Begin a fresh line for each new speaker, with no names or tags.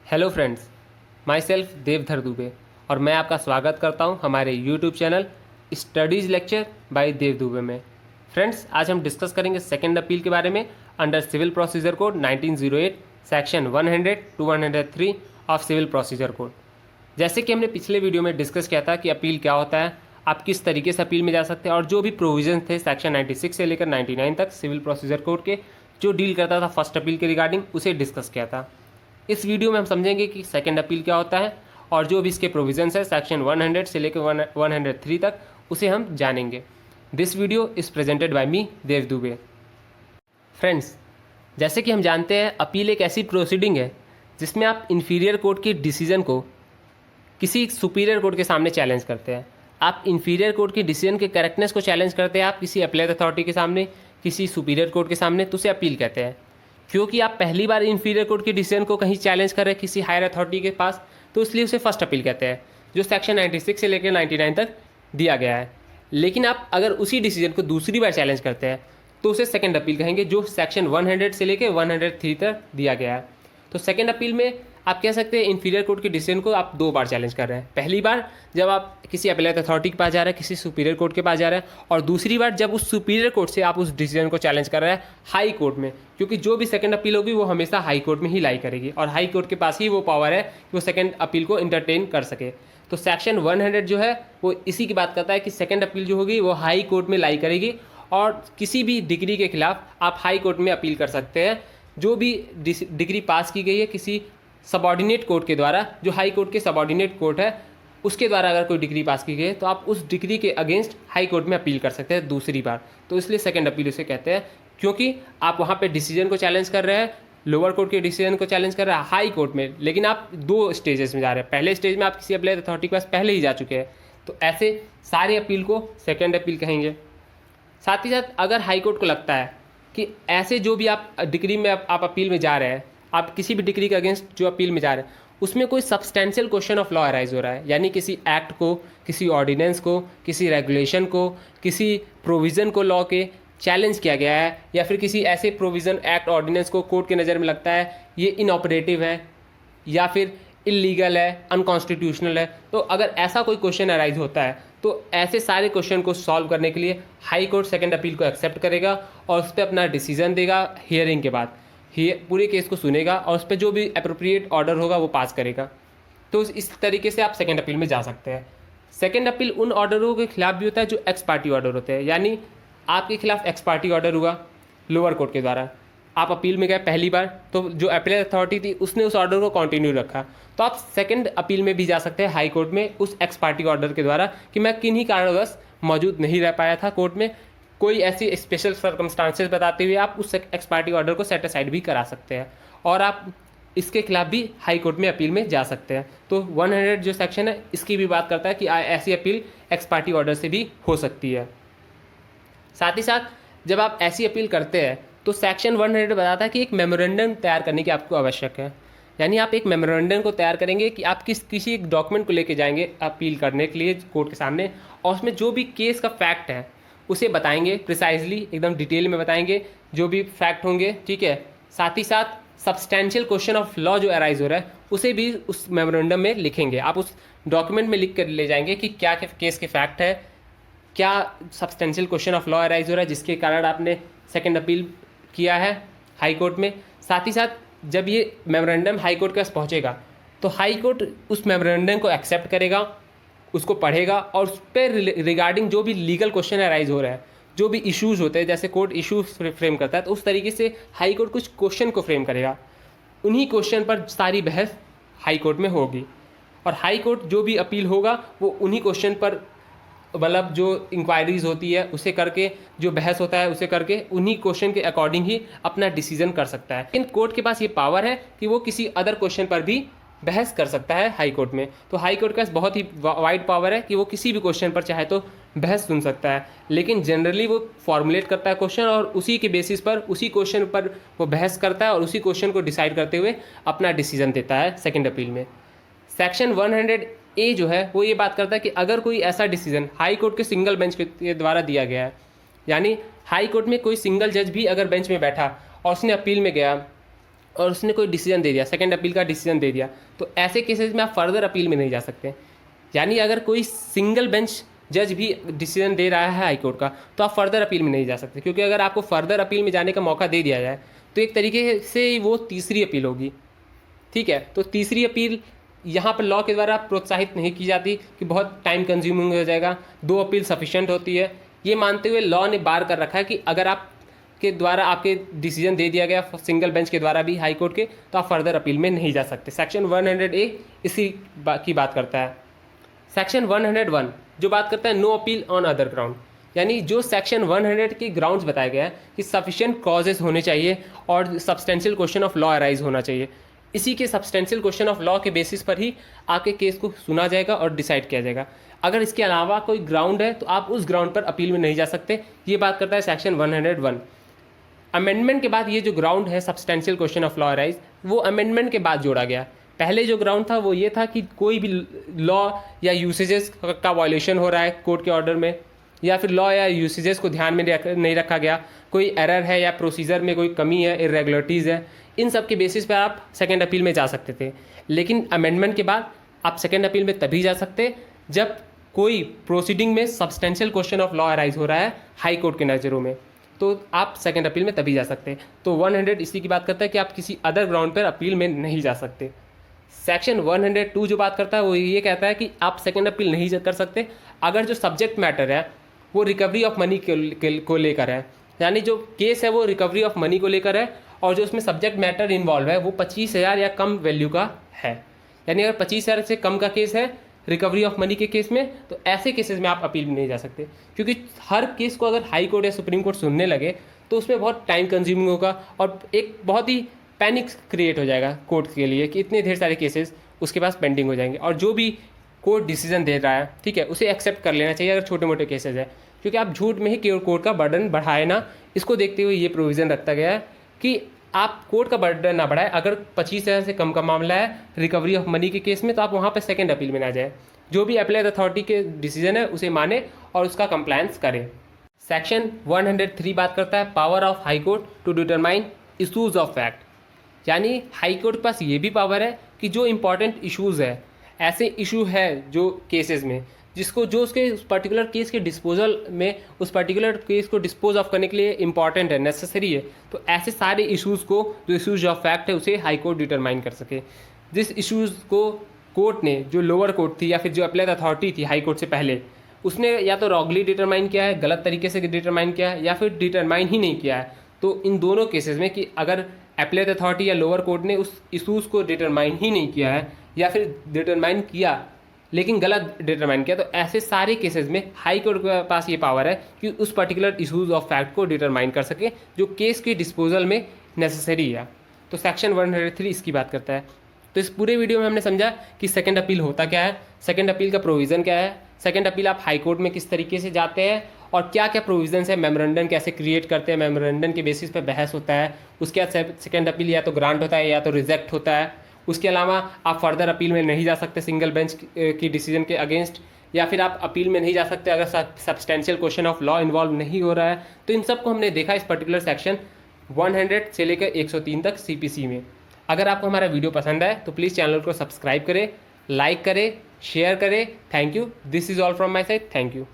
Hello friends, myself Devdhar Dubey और मैं आपका स्वागत करता हूं हमारे YouTube channel studies lecture by Dev Dubey में। फ्रेंड्स, आज हम डिस्कस करेंगे सेकेंड अपील के बारे में under civil procedure code 1908 section 100 to 103 of civil procedure code. जैसे कि हमने पिछले वीडियो में डिस्कस किया था कि अपील क्या होता है, आप किस तरीके से अपील में जा सकते हैं और जो भी प्रोविजन थे सेक्शन 96 से लेकर 99 तक सिविल प्रोसीजर कोड के जो डील करता था फर्स्ट अपील के रिगार्डिंग, उसे डिस्कस किया था। इस वीडियो में हम समझेंगे कि सेकंड अपील क्या होता है और जो भी इसके प्रोविजंस है सेक्शन 100 से लेकर 103 तक, उसे हम जानेंगे। This video is presented by me Dev Dubey. Friends, जैसे कि हम जानते हैं अपील एक ऐसी प्रोसीडिंग है जिसमें आप इन्फीरियर कोर्ट के डिसीजन को किसी सुपीरियर कोर्ट के सामने चैलेंज करते हैं। आप इन्फीरियर कोर्ट के डिसीजन के करेक्टनेस को चैलेंज करते हैं आप किसी अपीलेट अथॉरिटी के सामने, किसी सुपीरियर कोर्ट के सामने, तो उसे अपील कहते हैं। क्योंकि आप पहली बार इन्फीरियर कोर्ट के डिसीजन को कहीं चैलेंज कर रहे हैं किसी हायर अथॉरिटी के पास, तो इसलिए उसे फर्स्ट अपील कहते हैं, जो सेक्शन 96 से लेकर 99 तक दिया गया है। लेकिन आप अगर उसी डिसीजन को दूसरी बार चैलेंज करते हैं तो उसे सेकंड अपील कहेंगे, जो सेक्शन 100 से लेकर 103 तक दिया गया है। तो सेकंड अपील में आप कह सकते हैं इन्फीरियर कोर्ट के डिसीजन को आप दो बार चैलेंज कर रहे हैं। पहली बार जब आप किसी अपीलेट अथॉरिटी के पास जा रहे हैं, किसी सुपीरियर कोर्ट के पास जा रहे हैं, और दूसरी बार जब उस सुपीरियर कोर्ट से आप उस डिसीजन को चैलेंज कर रहे हैं हाई कोर्ट में, क्योंकि जो भी सेकंड अपील होगी वो हमेशा हाई कोर्ट में ही लाई करेगी और हाई कोर्ट के पास ही वो पावर है कि वो सेकंड अपील को इंटरटेन कर सके। तो सेक्शन 100 जो है वो इसी की बात करता है कि सेकंड अपील जो होगी वो हाई कोर्ट में लाई करेगी और किसी भी डिग्री के खिलाफ आप हाई कोर्ट में अपील कर सकते हैं। जो भी डिग्री पास की गई है किसी सबॉर्डिनेट कोर्ट के द्वारा, जो हाई कोर्ट के सबॉर्डिनेट कोर्ट है उसके द्वारा अगर कोई डिग्री पास की गई है, तो आप उस डिग्री के अगेंस्ट हाई कोर्ट में अपील कर सकते हैं दूसरी बार। तो इसलिए सेकंड अपील उसे कहते हैं, क्योंकि आप वहाँ पे डिसीजन को चैलेंज कर रहे हैं, लोअर कोर्ट के डिसीजन को चैलेंज कर रहे हैं हाई कोर्ट में, लेकिन आप दो स्टेजेस में जा रहे हैं। पहले स्टेज में आप किसी अपीलेट अथॉरिटी के पास पहले ही जा चुके हैं, तो ऐसे सारे अपील को सेकेंड अपील कहेंगे। साथ ही साथ अगर हाई कोर्ट को लगता है कि ऐसे जो भी आप डिग्री में आप अपील में जा रहे हैं, आप किसी भी डिग्री के अगेंस्ट जो अपील में जा रहे हैं उसमें कोई substantial question of law arise हो रहा है, यानी किसी एक्ट को, किसी ऑर्डिनेंस को, किसी रेगुलेशन को, किसी प्रोविज़न को लॉ के चैलेंज किया गया है, या फिर किसी ऐसे प्रोविज़न, एक्ट, ऑर्डिनेंस को कोर्ट के नज़र में लगता है ये इनऑपरेटिव है या फिर इलीगल है, अनकॉन्स्टिट्यूशनल है, तो अगर ऐसा कोई क्वेश्चन अराइज होता है तो ऐसे सारे क्वेश्चन को सॉल्व करने के लिए हाई कोर्ट सेकंड अपील को एक्सेप्ट करेगा और उस पर अपना डिसीजन देगा। हियरिंग के बाद पूरे केस को सुनेगा और उस पर जो भी अप्रोप्रिएट ऑर्डर होगा वो पास करेगा। तो इस तरीके से आप सेकंड अपील में जा सकते हैं। सेकंड अपील उन ऑर्डरों के खिलाफ भी होता है जो एक्स पार्टी ऑर्डर होते हैं, यानी आपके खिलाफ एक्स पार्टी ऑर्डर हुआ लोअर कोर्ट के द्वारा, आप अपील में गए पहली बार, तो जो अपीलेट अथॉरिटी थी उसने उस ऑर्डर को कंटिन्यू रखा, तो आप सेकंड अपील में भी जा सकते हैं हाई कोर्ट में उस एक्स पार्टी ऑर्डर के द्वारा कि मैं किन्हीं कारणवश मौजूद नहीं रह पाया था कोर्ट में, कोई ऐसी स्पेशल सर्कमस्टांसेस बताते हुए आप उस एक्स पार्टी ऑर्डर को सेट असाइड भी करा सकते हैं और आप इसके खिलाफ भी हाई कोर्ट में अपील में जा सकते हैं। तो 100 जो सेक्शन है इसकी भी बात करता है कि ऐसी अपील एक्स पार्टी ऑर्डर से भी हो सकती है। साथ ही साथ जब आप ऐसी अपील करते हैं तो सेक्शन 100 बताता है कि एक मेमोरेंडम तैयार करने की आपको आवश्यक है, यानी आप एक मेमोरेंडम को तैयार करेंगे कि आप किसी एक डॉक्यूमेंट को लेके जाएंगे अपील करने के लिए कोर्ट के सामने, और उसमें जो भी केस का फैक्ट है उसे बताएंगे, प्रिसाइजली एकदम डिटेल में बताएंगे जो भी फैक्ट होंगे, ठीक है। साथ ही साथ सब्सटेंशियल क्वेश्चन ऑफ लॉ जो अराइज हो रहा है उसे भी उस मेमोरेंडम में लिखेंगे। आप उस डॉक्यूमेंट में लिख कर ले जाएंगे कि क्या केस के फैक्ट है, क्या substantial question of law arise हो रहा है जिसके कारण आपने सेकेंड अपील किया है हाई कोर्ट में। साथ ही साथ जब ये मेमोरेंडम हाई कोर्ट के पास पहुँचेगा तो हाई कोर्ट उस मेमोरेंडम को एक्सेप्ट करेगा, उसको पढ़ेगा और उस पर रिगार्डिंग जो भी लीगल क्वेश्चन अराइज हो रहा है, जो भी इश्यूज़ होते हैं, जैसे कोर्ट इश्यूज फ्रेम करता है तो उस तरीके से हाई कोर्ट कुछ क्वेश्चन को फ्रेम करेगा। उन्हीं क्वेश्चन पर सारी बहस हाई कोर्ट में होगी और हाई कोर्ट जो भी अपील होगा वो उन्हीं क्वेश्चन पर, मतलब जो इंक्वायरीज होती है उसे करके, जो बहस होता है उसे करके, उन्हीं क्वेश्चन के अकॉर्डिंग ही अपना डिसीजन कर सकता है। लेकिन कोर्ट के पास ये पावर है कि वो किसी अदर क्वेश्चन पर भी बहस कर सकता है हाई कोर्ट में। तो हाई कोर्ट के पास बहुत ही वाइड पावर है कि वो किसी भी क्वेश्चन पर चाहे तो बहस सुन सकता है, लेकिन जनरली वो फॉर्मुलेट करता है क्वेश्चन और उसी के बेसिस पर, उसी क्वेश्चन पर वो बहस करता है और उसी क्वेश्चन को डिसाइड करते हुए अपना डिसीजन देता है सेकेंड अपील में। सेक्शन 100A जो है वो ये बात करता है कि अगर कोई ऐसा डिसीजन हाई कोर्ट के सिंगल बेंच के द्वारा दिया गया है, यानी हाई कोर्ट में कोई सिंगल जज भी अगर बेंच में बैठा और उसने अपील में गया और उसने कोई डिसीजन दे दिया, सेकंड अपील का डिसीजन दे दिया, तो ऐसे केसेस में आप फर्दर अपील में नहीं जा सकते। यानी अगर कोई सिंगल बेंच जज भी डिसीजन दे रहा है हाई कोर्ट का, तो आप फर्दर अपील में नहीं जा सकते, क्योंकि अगर आपको फर्दर अपील में जाने का मौका दे दिया जाए तो एक तरीके से वो तीसरी अपील होगी। ठीक है, तो तीसरी अपील यहाँ पर लॉ के द्वारा प्रोत्साहित नहीं की जाती कि बहुत टाइम कंज्यूमिंग हो जाएगा, 2 अपील सफिशिएंट होती है। ये मानते हुए लॉ ने बार कर रखा है कि अगर आप के द्वारा आपके डिसीजन दे दिया गया सिंगल बेंच के द्वारा भी हाई कोर्ट के, तो आप फर्दर अपील में नहीं जा सकते। सेक्शन 100A इसी की बात करता है। सेक्शन 101 जो बात करता है no appeal on other ground, यानी जो सेक्शन 100 के ग्राउंड्स बताया गया है कि सफिशिएंट कॉजेज होने चाहिए और substantial question of law arise होना चाहिए। इसी के सब्सटेंशियल क्वेश्चन ऑफ लॉ के बेसिस पर ही आपके केस को सुना जाएगा और डिसाइड किया जाएगा। अगर इसके अलावा कोई ग्राउंड है तो आप उस ग्राउंड पर अपील में नहीं जा सकते। ये बात करता है सेक्शन 101। अमेंडमेंट के बाद ये जो ग्राउंड है substantial question of law arise, वो अमेंडमेंट के बाद जोड़ा गया। पहले जो ग्राउंड था वो ये था कि कोई भी लॉ या यूसेजेस का वायलेशन हो रहा है कोर्ट के ऑर्डर में, या फिर लॉ या यूसेजेस को ध्यान में नहीं रखा गया, कोई एरर है या प्रोसीजर में कोई कमी है, इरेगुलरिटीज़ है, इन सब के बेसिस पर आप सेकेंड अपील में जा सकते थे। लेकिन अमेंडमेंट के बाद आप सेकेंड अपील में तभी जा सकते जब कोई प्रोसीडिंग में substantial question of law arise हो रहा है हाई कोर्ट के नज़रों में, तो आप सेकेंड अपील में तभी जा सकते हैं। तो 100 इसी की बात करता है कि आप किसी अदर ग्राउंड पर अपील में नहीं जा सकते। सेक्शन 102 जो बात करता है वो ये कहता है कि आप सेकेंड अपील नहीं कर सकते अगर जो सब्जेक्ट मैटर है वो रिकवरी ऑफ मनी को लेकर है, यानी जो केस है वो रिकवरी ऑफ मनी को लेकर है और जो उसमें सब्जेक्ट मैटर इन्वॉल्व है वो 25,000 या कम वैल्यू का है। यानी अगर 25,000 से कम का केस है रिकवरी ऑफ मनी के केस में, तो ऐसे केसेस में आप अपील में नहीं जा सकते, क्योंकि हर केस को अगर हाई कोर्ट या सुप्रीम कोर्ट सुनने लगे तो उसमें बहुत टाइम कंज्यूमिंग होगा और एक बहुत ही पैनिक क्रिएट हो जाएगा कोर्ट के लिए कि इतने ढेर सारे केसेस उसके पास पेंडिंग हो जाएंगे। और जो भी कोर्ट डिसीजन दे रहा है, ठीक है, उसे एक्सेप्ट कर लेना चाहिए अगर छोटे मोटे केसेस है, क्योंकि आप झूठ में ही कोर्ट का बर्डन बढ़ाए ना। इसको देखते हुए ये प्रोविज़न रखा गया है कि आप कोर्ट का बर्डन ना बढ़ाए। अगर 25,000 से कम का मामला है रिकवरी ऑफ मनी के केस में, तो आप वहाँ पर सेकेंड अपील में ना जाए। जो भी अप्लाइड अथॉरिटी के डिसीजन है उसे माने और उसका कंप्लायंस करें। सेक्शन 103 बात करता है power of high court to determine issues of fact, यानी हाई कोर्ट के पास ये भी पावर है कि जो इंपॉर्टेंट इश्यूज़ है, ऐसे इशू है जो केसेस में जिसको जो उसके उस पर्टिकुलर केस के डिस्पोजल में उस पर्टिकुलर केस को डिस्पोज ऑफ करने के लिए इंपॉर्टेंट है, नेसेसरी है, तो ऐसे सारे इश्यूज़ को जो इश्यूज ऑफ फैक्ट है उसे हाई कोर्ट डिटरमाइन कर सके। जिस इश्यूज़ को कोर्ट ने, जो लोअर कोर्ट थी या फिर जो अप्लाइड अथॉरिटी थी हाई कोर्ट से पहले, उसने या तो रॉन्गली डिटरमाइन किया है, गलत तरीके से डिटरमाइन किया है, या फिर डिटरमाइन ही नहीं किया है, तो इन दोनों केसेस में कि अगर अप्लाइड अथॉरिटी या लोअर कोर्ट ने उस इशूज़ को डिटरमाइन ही नहीं किया है या फिर डिटरमाइन किया लेकिन गलत डिटरमाइन किया, तो ऐसे सारे केसेस में हाई कोर्ट के पास ये पावर है कि उस पर्टिकुलर इशूज़ ऑफ फैक्ट को डिटरमाइन कर सके जो केस के डिस्पोजल में नेसेसरी है। तो सेक्शन 103 इसकी बात करता है। तो इस पूरे वीडियो में हमने समझा कि सेकंड अपील होता क्या है, सेकंड अपील का प्रोविज़न क्या है, सेकंड अपील आप हाई कोर्ट में किस तरीके से जाते हैं और क्या क्या प्रोविजंस है, मेमोरेंडम कैसे क्रिएट करते हैं, मेमोरेंडम के बेसिस पे बहस होता है, उसके बाद सेकंड अपील या तो ग्रांट होता है या तो रिजेक्ट होता है। उसके अलावा आप फर्दर अपील में नहीं जा सकते सिंगल बेंच की डिसीजन के अगेंस्ट, या फिर आप अपील में नहीं जा सकते अगर substantial question of law involve नहीं हो रहा है। तो इन सब को हमने देखा इस पर्टिकुलर सेक्शन 100 से लेकर 103 तक CPC में। अगर आपको हमारा वीडियो पसंद आए तो प्लीज़ चैनल को सब्सक्राइब करें, लाइक करें, शेयर करें। Thank you. This is all from my side. Thank you.